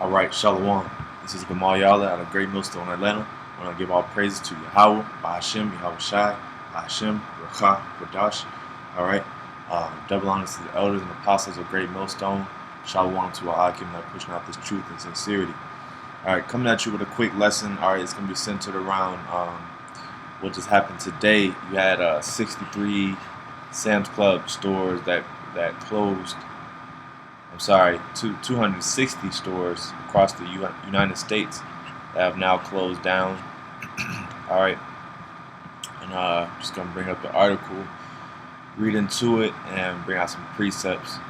All right, Shalom. This is Gamal Yala out of Great Millstone, Atlanta. I want to give all praises to Yahweh, Bahashem, Yahweh Shai, Bahashem, Racha, Kodash. All right. Double honors to the elders and apostles of Great Millstone. Shalom to our Akim that are pushing out this truth and sincerity. All right, coming at you with a quick lesson. All right, it's going to be centered around what just happened today. You had 63 Sam's Club stores that closed. I'm sorry, 260 stores across the United States that have now closed down. All right, and just gonna bring up the article, read into it, and bring out some precepts.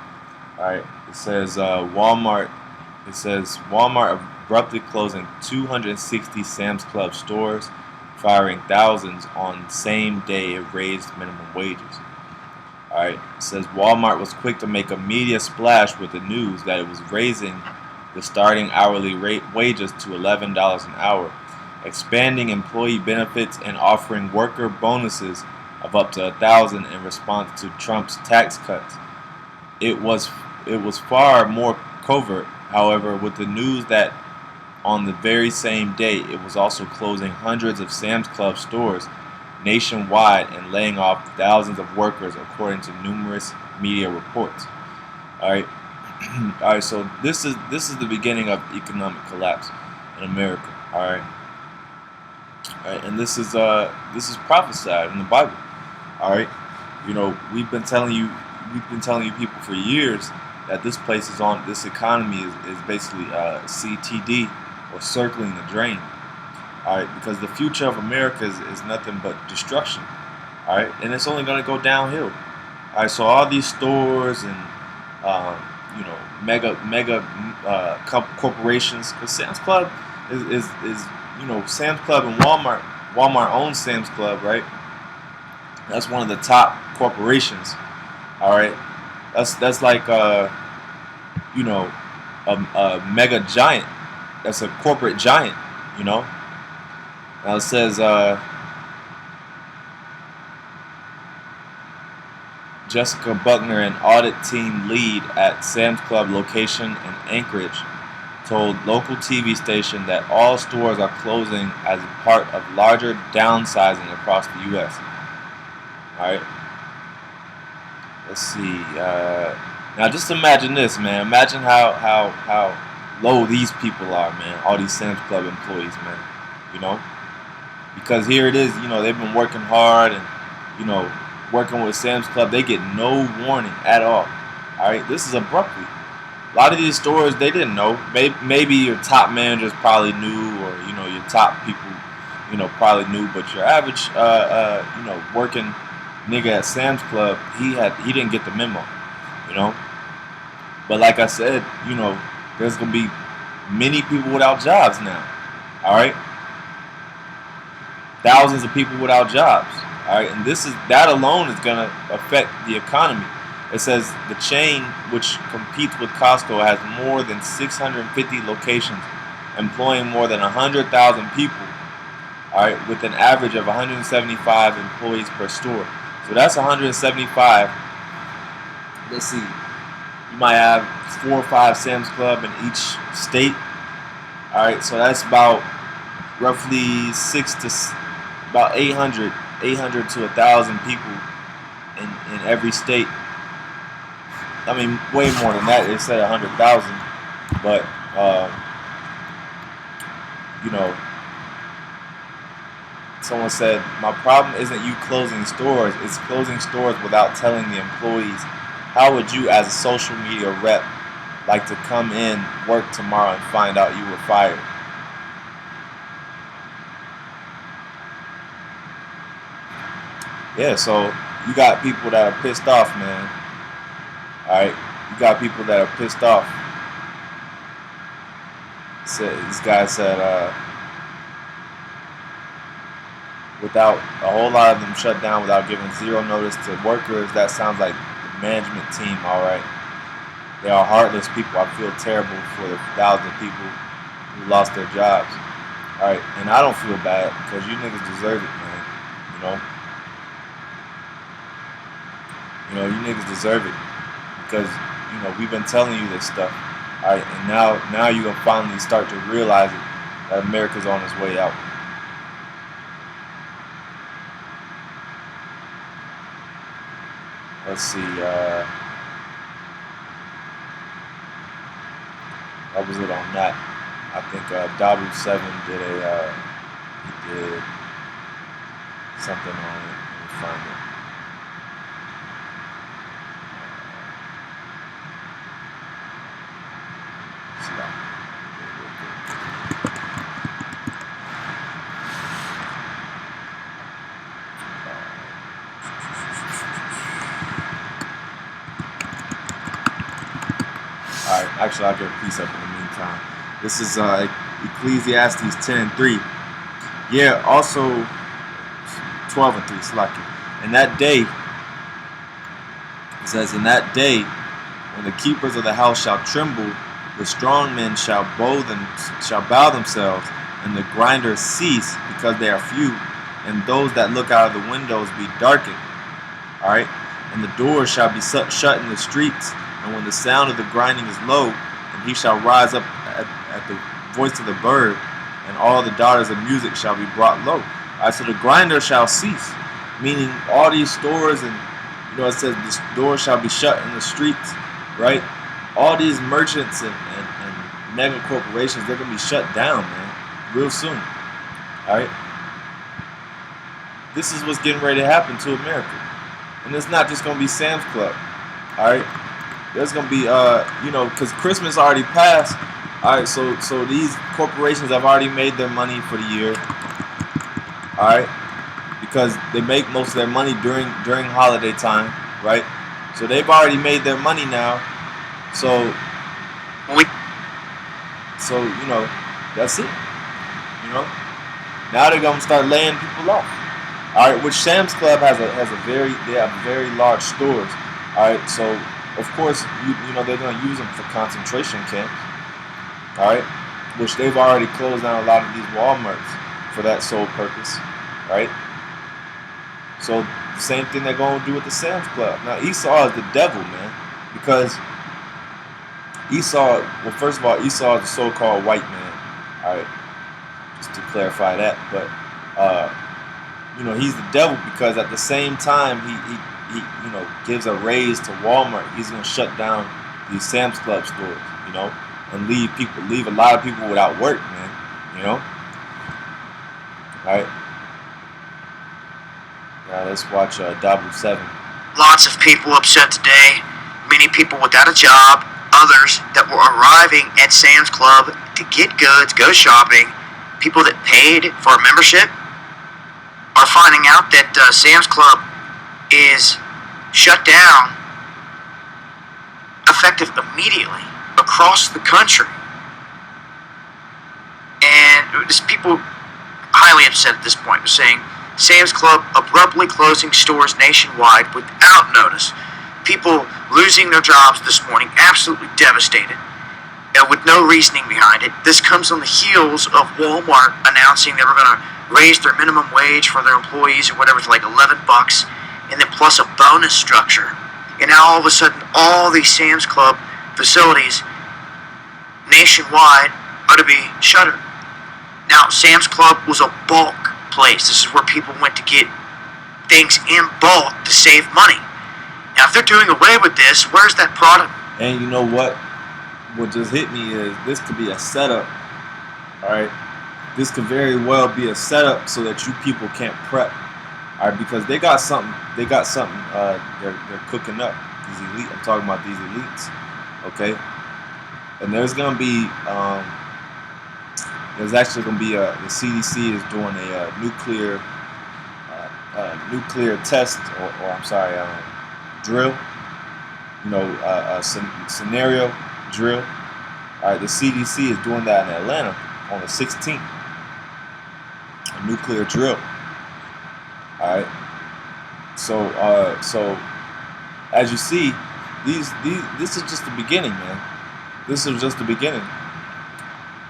All right, it says Walmart. It says Walmart abruptly closing 260 Sam's Club stores, firing thousands on same day it raised minimum wages. Alright, it says Walmart was quick to make a media splash with the news that it was raising the starting hourly rate wages to $11 an hour, expanding employee benefits and offering worker bonuses of up to $1,000 in response to Trump's tax cuts. It was far more covert, however, with the news that on the very same day it was also closing hundreds of Sam's Club stores nationwide and laying off thousands of workers, according to numerous media reports. All right, all right. So this is the beginning of economic collapse in America. All right, and this is prophesied in the Bible. All right, you know we've been telling you people for years that this place is on this economy is basically CTD or circling the drain. All right, because the future of America is nothing but destruction. All right, and it's only going to go downhill. All right, so all these stores and um, mega corporations, because Sam's Club is Sam's Club and Walmart owns Sam's Club, right? That's one of the top corporations. All right, that's like you know a mega giant. That's a corporate giant. You know. Now it says Jessica Buckner, an audit team lead at Sam's Club location in Anchorage, told local TV station that all stores are closing as part of larger downsizing across the U.S. All right, let's see. Now just imagine this, man. Imagine how low these people are, man. All these Sam's Club employees, man. You know. Because here it is, they've been working hard and, working with Sam's Club. They get no warning at all. All right, this is abruptly. A lot of these stores, they didn't know. Maybe your top managers probably knew, or your top people, probably knew. But your average, working nigga at Sam's Club, he didn't get the memo, you know. But like I said, there's gonna be many people without jobs now. All right. Thousands of people without jobs. All right, and that alone is going to affect the economy. It says the chain, which competes with Costco, has more than 650 locations, employing more than 100,000 people. All right, with an average of 175 employees per store. So that's 175. Let's see. You might have 4 or 5 Sam's Club in each state. All right, so that's about roughly about 800 to 1,000 people in every state. I mean, way more than that. They said 100,000, but someone said my problem isn't you closing stores; it's closing stores without telling the employees. How would you, as a social media rep, like to come in, work tomorrow, and find out you were fired? Yeah, so you got people that are pissed off, man. Alright? You got people that are pissed off. This guy said, without a whole lot of them shut down without giving zero notice to workers, that sounds like the management team, alright? They are heartless people. I feel terrible for the thousands of people who lost their jobs. Alright, and I don't feel bad because you niggas deserve it, man. You know? You niggas deserve it because, we've been telling you this stuff. All right, and now you're gonna finally start to realize it, that America's on its way out. Let's see. That was it on that. I think W7 did he did something on it. Let me find it. See that. Alright, actually I'll get a piece up in the meantime. This is Ecclesiastes 10:3. Yeah, also 12:3, Slacky. In that day, it says, in that day, when the keepers of the house shall tremble, the strong men shall bow themselves, and the grinders cease because they are few, and those that look out of the windows be darkened. Alright? And the doors shall be shut in the streets, and when the sound of the grinding is low, and he shall rise up at the voice of the bird, and all the daughters of music shall be brought low. Alright, so the grinder shall cease, meaning all these stores, and it says the doors shall be shut in the streets, right? All these merchants and mega corporations, they're gonna be shut down, man, real soon. Alright? This is what's getting ready to happen to America. And it's not just gonna be Sam's Club. Alright? There's gonna be because Christmas already passed. Alright, so these corporations have already made their money for the year. Alright? Because they make most of their money during holiday time, right? So they've already made their money now. So that's it. Now they're gonna start laying people off. All right, which Sam's Club they have very large stores. All right, so of course they're gonna use them for concentration camps. All right, which they've already closed down a lot of these Walmarts for that sole purpose, right? So the same thing they're gonna do with the Sam's Club. Now Esau is the devil, man, because Esau. Well, first of all, Esau is the so-called white man. All right, just to clarify that, but he's the devil because at the same time he gives a raise to Walmart. He's gonna shut down these Sam's Club stores, and leave a lot of people without work, man. Right? Now let's watch W7. Lots of people upset today. Many people without a job. Others that were arriving at Sam's Club to get goods, go shopping. People that paid for a membership are finding out that Sam's Club is shut down, effective immediately across the country. And just people highly upset at this point, saying Sam's Club abruptly closing stores nationwide without notice. People losing their jobs this morning, absolutely devastated, with no reasoning behind it. This comes on the heels of Walmart announcing they were going to raise their minimum wage for their employees or whatever to like $11, and then plus a bonus structure. And now all of a sudden, all these Sam's Club facilities nationwide are to be shuttered. Now, Sam's Club was a bulk place. This is where people went to get things in bulk to save money. Now, if they're doing away with this, where's that product? And you know what? What just hit me is this could be a setup. All right, this could very well be a setup so that you people can't prep. All right, because they got something. They're cooking up. These elite. I'm talking about these elites. Okay, and there's gonna be there's actually gonna be the CDC is doing a nuclear test or I'm sorry. Drill, scenario drill. All right, the CDC is doing that in Atlanta on the 16th. A nuclear drill. All right. So as you see, this is just the beginning, man. This is just the beginning.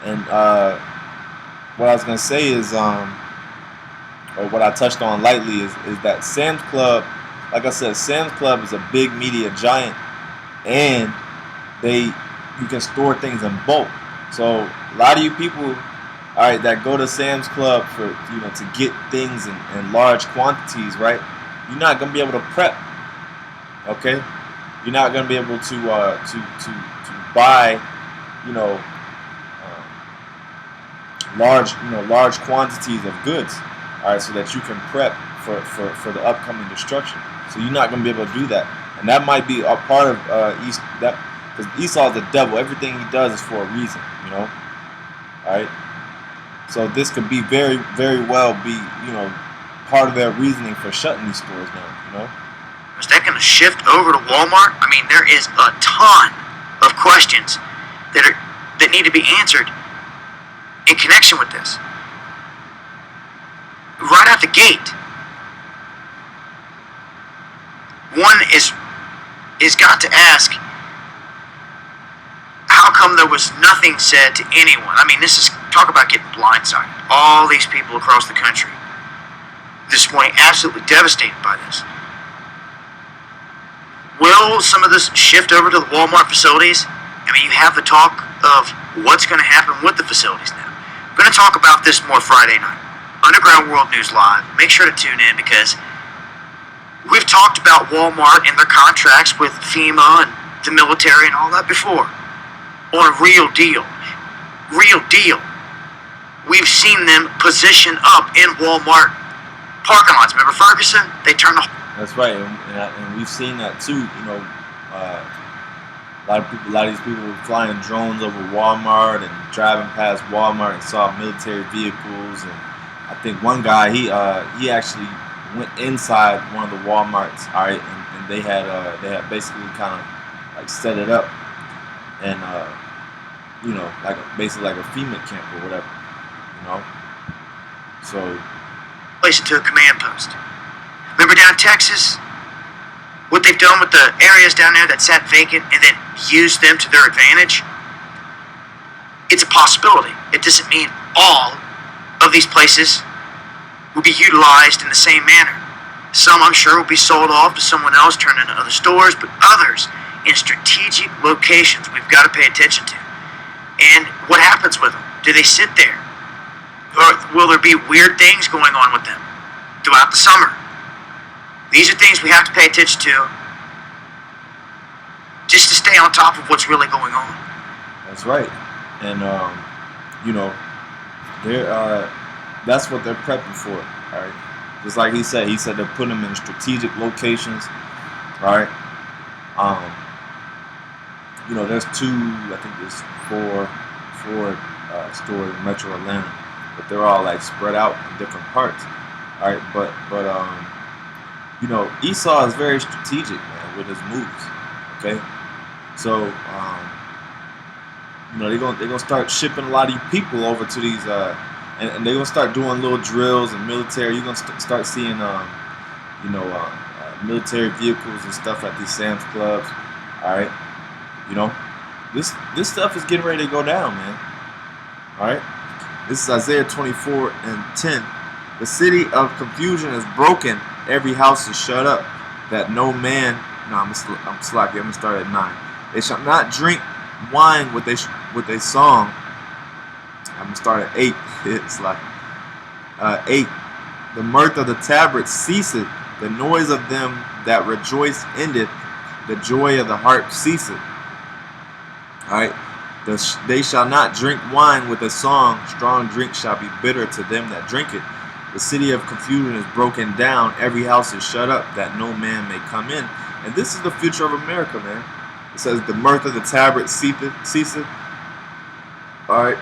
And what I was gonna say is, or what I touched on lightly is that Sam's Club. Like I said, Sam's Club is a big media giant, and they you can store things in bulk. So a lot of you people, all right, that go to Sam's Club for to get things in large quantities, right? You're not gonna be able to prep, okay? You're not gonna be able to buy, you know, large quantities of goods, all right, so that you can prep for the upcoming destruction. So you're not gonna be able to do that, and that might be a part of because Esau is the devil. Everything he does is for a reason, all right. So this could be very, very well be part of their reasoning for shutting these stores down, Is that going to shift over to Walmart? I mean, there is a ton of questions that need to be answered in connection with this. Right out the gate, one is got to ask, how come there was nothing said to anyone? I mean, this is talk about getting blindsided. All these people across the country this morning absolutely devastated by this. Will some of this shift over to the Walmart facilities? I mean, you have the talk of what's going to happen with the facilities now. We're going to talk about this more Friday night. Underground World News Live. Make sure to tune in because we've talked about Walmart and their contracts with FEMA and the military and all that before. On a real deal. Real deal. We've seen them position up in Walmart parking lots. Remember Ferguson? They turned the... That's right, and we've seen that too. A lot of these people were flying drones over Walmart and driving past Walmart and saw military vehicles. And I think one guy he actually went inside one of the Walmarts, all right, and they had basically kind of like set it up, and basically like a FEMA camp or whatever, So place it to a command post. Remember down in Texas, what they've done with the areas down there that sat vacant and then used them to their advantage? It's a possibility. It doesn't mean all of these places will be utilized in the same manner. Some, I'm sure, will be sold off to someone else, turned into other stores, but others in strategic locations we've got to pay attention to. And what happens with them? Do they sit there? Or will there be weird things going on with them throughout the summer? These are things we have to pay attention to just to stay on top of what's really going on. That's right. And, that's what they're prepping for, all right? Just like he said they're putting them in strategic locations, all right? There's four stores in Metro Atlanta, but they're all like spread out in different parts, all right? But Esau is very strategic, man, with his moves. Okay, so they're gonna start shipping a lot of people over to these, and they're gonna start doing little drills and military. You're gonna start seeing, military vehicles and stuff at these Sam's Clubs. All right, this stuff is getting ready to go down, man. All right, this is Isaiah 24:10. The city of confusion is broken. Every house is shut up, that no man... No, I'm sloppy. I'm going to start at 9. They shall not drink wine with a song. I'm going to start at 8. It's like 8. The mirth of the tabrets ceaseth. The noise of them that rejoice endeth. The joy of the harp ceaseth. Alright. They shall not drink wine with a song. Strong drink shall be bitter to them that drink it. The city of confusion is broken down. Every house is shut up, that no man may come in. And this is the future of America, man. It says the mirth of the tabret ceaseth. All right.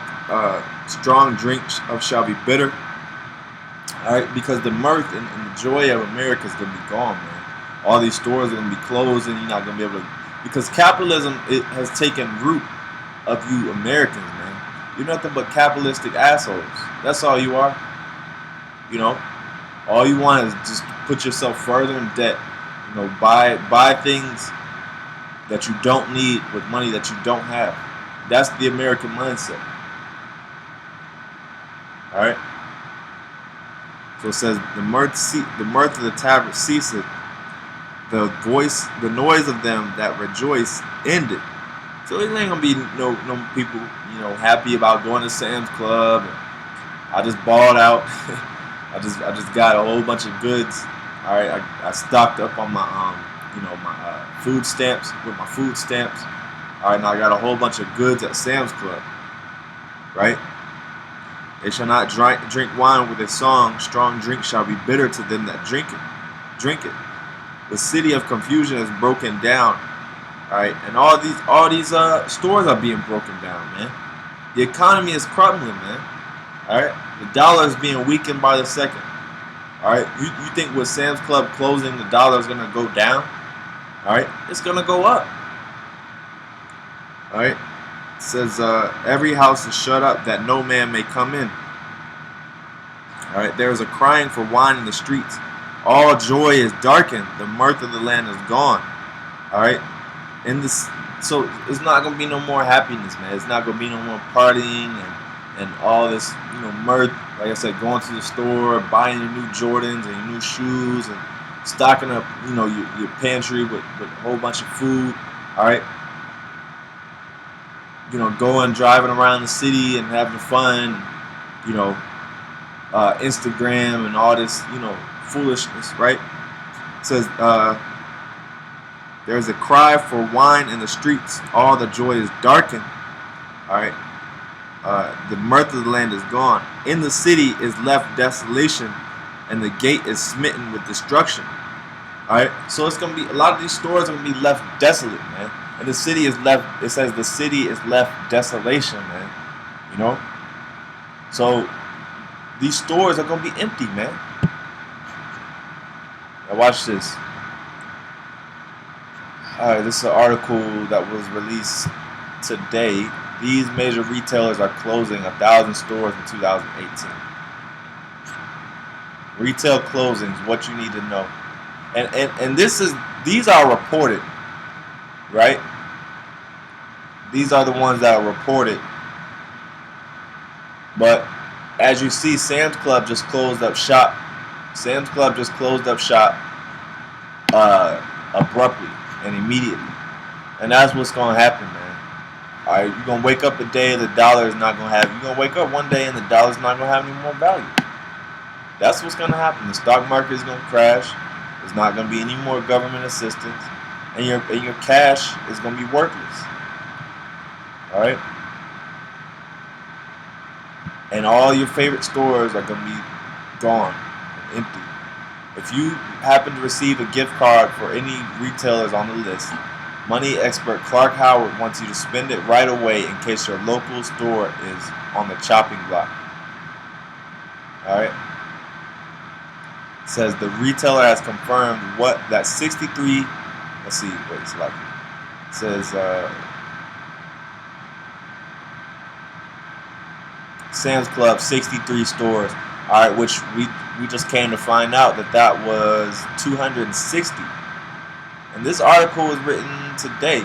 Strong drink shall be bitter. All right, because the mirth and the joy of America is gonna be gone, man. All these stores are gonna be closing. You're not gonna be able to, because capitalism has taken root of you Americans, man. You're nothing but capitalistic assholes. That's all you are. All you want is just put yourself further in debt. Buy things that you don't need with money that you don't have. That's the American mindset. All right. So it says the mirth of the tabret ceaseth. The noise of them that rejoice ended. So it ain't gonna be no people, happy about going to Sam's Club. I just balled out. I just got a whole bunch of goods. All right, I stocked up on my my food stamps with my food stamps. All right, now I got a whole bunch of goods at Sam's Club. Right? They shall not drink wine with a song. Strong drink shall be bitter to them that drink it. Drink it. The city of confusion is broken down. All right, and all these stores are being broken down, man. The economy is crumbling, man. All right, the dollar is being weakened by the second. All right, you think with Sam's Club closing, the dollar is gonna go down? All right, it's gonna go up. All right, it says every house is shut up that no man may come in. All right, there is a crying for wine in the streets. All joy is darkened. The mirth of the land is gone. All right, so it's not gonna be no more happiness, man. It's not gonna be no more partying and all this, mirth. Like I said, going to the store, buying your new Jordans and your new shoes, and stocking up, your pantry with a whole bunch of food. All right, going driving around the city and having fun. Instagram and all this, foolishness, right? It says there's a cry for wine in the streets. All the joy is darkened. All right. The mirth of the land is gone. In the city is left desolation, and the gate is smitten with destruction. All right. So it's gonna be a lot of these stores are gonna be left desolate, man. And the city is left. It says the city is left desolation, man. So these stores are gonna be empty, man. Now watch this. Alright, this is an article that was released today. These major retailers are closing 1,000 stores in 2018. Retail closings, what you need to know. And these are reported, right? These are the ones that are reported. But as you see, Sam's Club just closed up shop. Sam's Club just closed up shop abruptly and immediately. And that's what's going to happen, man. All right, you're going to wake up a day the dollar is not going to have. You're going to wake up one day and the dollar's not going to have any more value. That's what's going to happen. The stock market is going to crash. There's not going to be any more government assistance. And your cash is going to be worthless. All right? And all your favorite stores are going to be gone, empty. If you happen to receive a gift card for any retailers on the list, money expert Clark Howard wants you to spend it right away in case your local store is on the chopping block. Alright? It says the retailer has confirmed that 63, let's see what it's like. It says Sam's Club, 63 stores. All right, which we just came to find out that was 260. And this article was written today.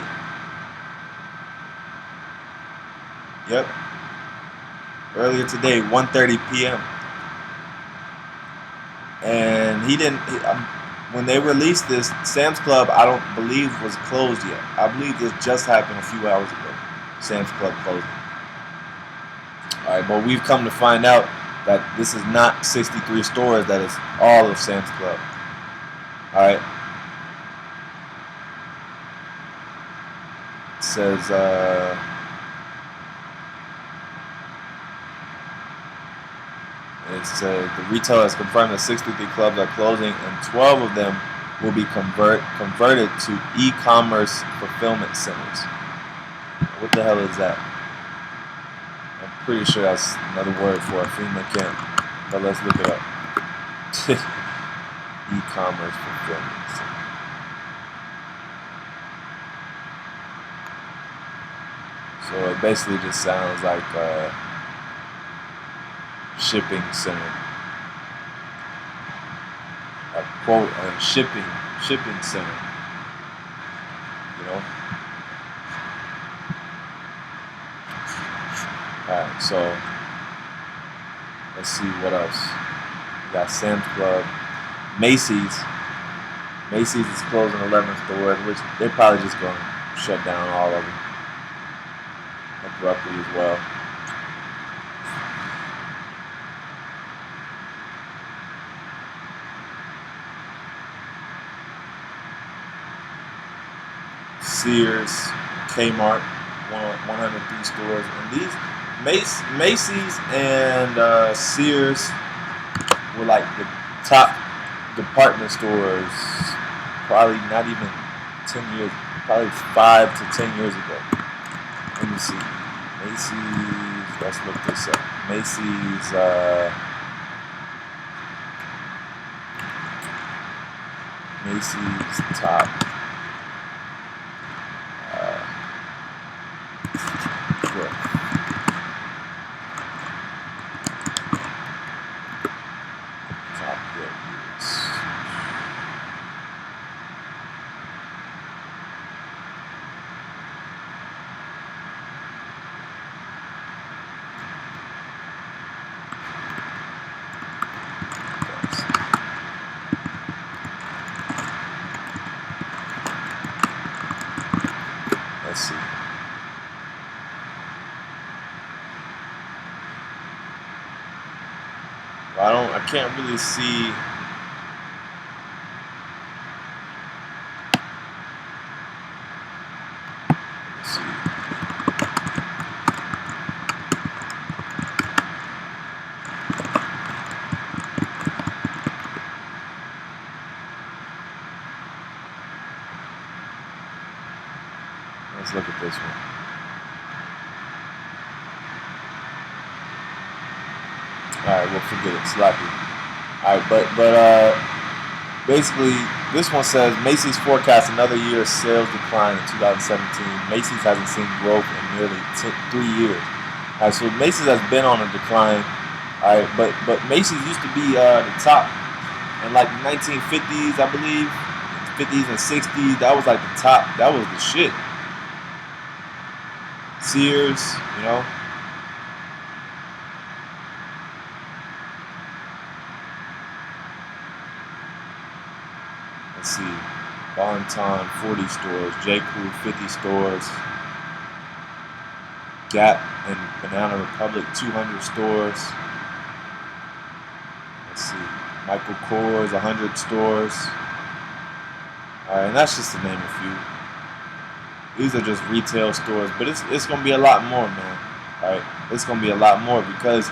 Yep. Earlier today, 1:30 p.m. And when they released this, Sam's Club, I don't believe was closed yet. I believe this just happened a few hours ago. Sam's Club closing. All right, but we've come to find out that this is not 63 stores, that is all of Sam's Club. All right. It says, the retailer has confirmed that 63 clubs are closing and 12 of them will be converted to e-commerce fulfillment centers. What the hell is that? I'm pretty sure that's another word for a FEMA camp, but let's look it up. E-commerce fulfillment center. So it basically just sounds like a shipping center. A quote, a shipping center. You know? Alright, so let's see what else. We got Sam's Club. Macy's. Macy's is closing 11 stores, which they're probably just going to shut down all of them. abruptly as well. Sears, Kmart, 103 stores, and these Macy's and Sears were like the top department stores. Probably not even 10 years, probably 5 to 10 years ago. Let me see. Macy's. Let's look this up. Macy's. Macy's top. Let's see. Well, I can't really see. Let's see. Let's look at this one. Alright, we'll forget it. Sloppy. Alright, but basically, this one says Macy's forecasts another year of sales decline in 2017. Macy's hasn't seen growth in nearly 3 years. Alright, so Macy's has been on a decline. Alright, but Macy's used to be the top in like the 1950s, I believe. 50s and 60s, that was like the top. That was the shit. Sears, you know. Let's see. Valentine, 40 stores. J. Crew, 50 stores. Gap and Banana Republic, 200 stores. Let's see. Michael Kors, 100 stores. Alright, and that's just to name a few. These are just retail stores, but it's gonna be a lot more, man. Alright, it's gonna be a lot more because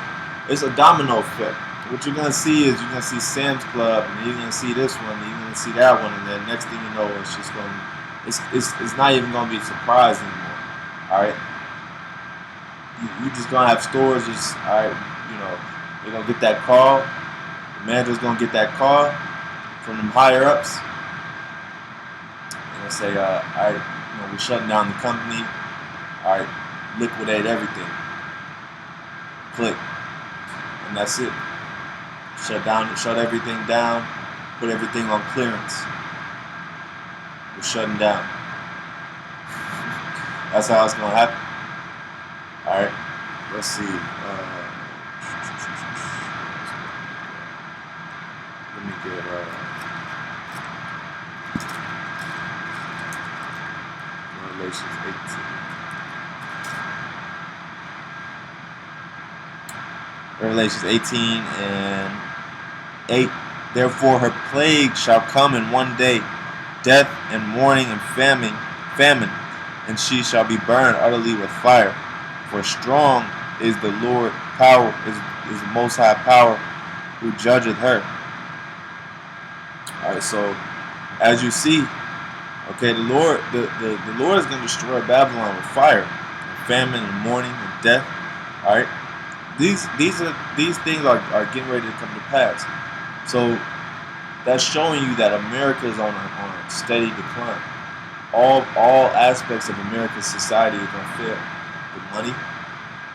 it's a domino effect. What you're gonna see is you're gonna see Sam's Club, and you're gonna see this one, and you're gonna see that one, and then next thing you know, it's just gonna, it's not even gonna be a surprise anymore. Alright, you're just gonna have stores just, alright, you know, they're gonna get that call. The manager's gonna get that call from them higher ups. And say, alright, you know, we're shutting down the company. Alright, liquidate everything. Click. And that's it. Shut everything down, put everything on clearance. We're shutting down. That's how it's gonna happen. Alright, let's see. Let me get Revelations 18. Revelations 18 and 8. Therefore her plague shall come in one day, death and mourning and famine, and she shall be burned utterly with fire. For strong is the Lord power, is the Most High power who judgeth her. Alright, so as you see, okay, the Lord is going to destroy Babylon with fire, and famine and mourning and death. Alright. These things are getting ready to come to pass. So that's showing you that America is on a steady decline. All aspects of America's society are going to fail. The money,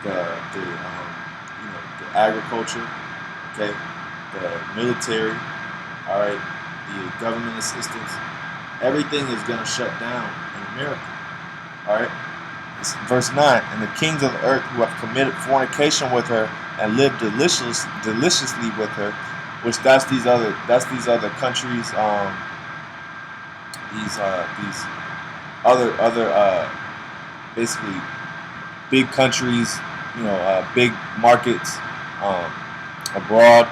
the agriculture, okay, the military, all right, the government assistance. Everything is going to shut down in America. All right. Verse 9, and the kings of the earth who have committed fornication with her and lived deliciously with her, which that's these other countries, these other basically big countries, big markets abroad,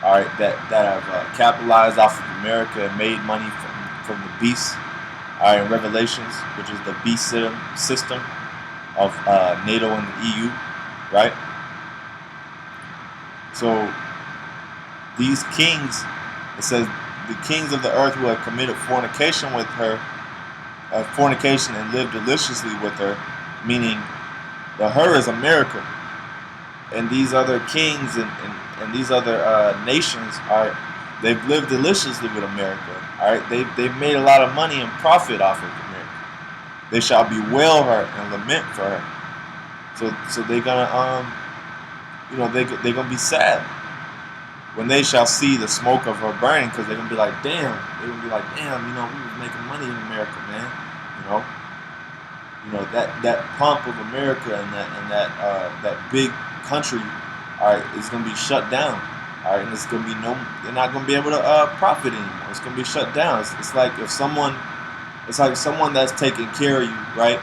all right, that have capitalized off of America and made money from the beast, all right, in Revelations, which is the beast system of NATO and the EU, right? So these kings, it says, the kings of the earth who have committed fornication with her, fornication and lived deliciously with her, meaning the her is America, and these other kings and these other nations, all right, they've lived deliciously with America, all right, they've made a lot of money and profit off of America. They shall bewail her and lament for her. So they're gonna they're gonna be sad when they shall see the smoke of her burning, because they're gonna be like, damn, we was making money in America, man. That pump of America and that big country, all right, is gonna be shut down, all right, and it's gonna be they're not gonna be able to profit anymore. It's gonna be shut down. It's like someone that's taking care of you, right,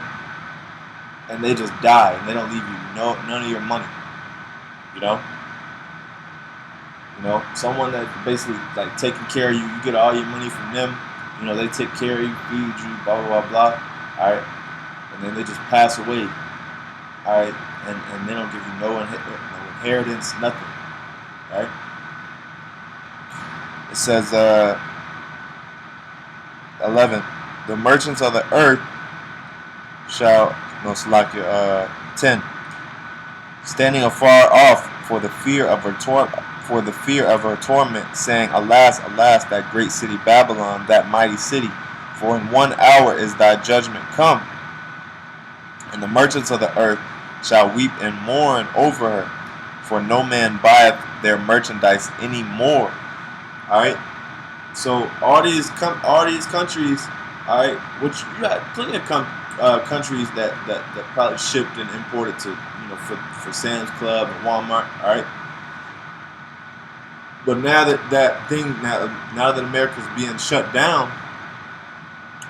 and they just die and they don't leave you none of your money, someone that basically like taking care of you. You get all your money from them. They take care of you, feed you, blah blah blah blah. All right, and then they just pass away. All right, and they don't give you no inheritance, nothing. Right? It says 11. The merchants of the earth shall 10. Standing afar off for the fear of her torment, saying, Alas, alas, that great city Babylon, that mighty city, for in 1 hour is thy judgment come. And the merchants of the earth shall weep and mourn over her, for no man buyeth their merchandise any more. All right. So all these countries, all right, which you got plenty of countries that probably shipped and imported to for Sam's Club and Walmart, all right. But now that America's being shut down,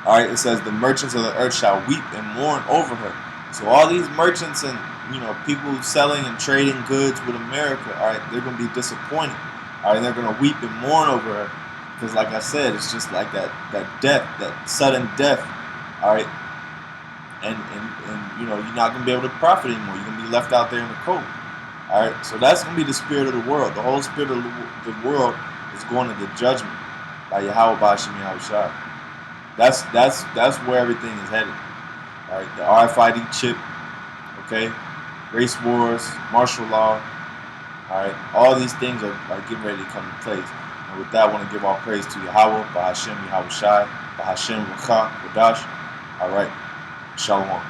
all right, it says the merchants of the earth shall weep and mourn over her. So all these merchants and people selling and trading goods with America, all right, they're gonna be disappointed. All right, they're gonna weep and mourn over her, because like I said, it's just like that death, that sudden death. All right, and you're not gonna be able to profit anymore. You're gonna be left out there in the cold. All right, so that's gonna be the spirit of the world. The whole spirit of the world is going into judgment by Yahweh Bashim Yahushua. That's where everything is headed. All right, the RFID chip, okay, race wars, martial law. All right, all these things are getting ready to come into place. And with that, I want to give all praise to Yahweh, Bahashem Yahushai, Bahashem Rucha Kodash. All right, Shalom.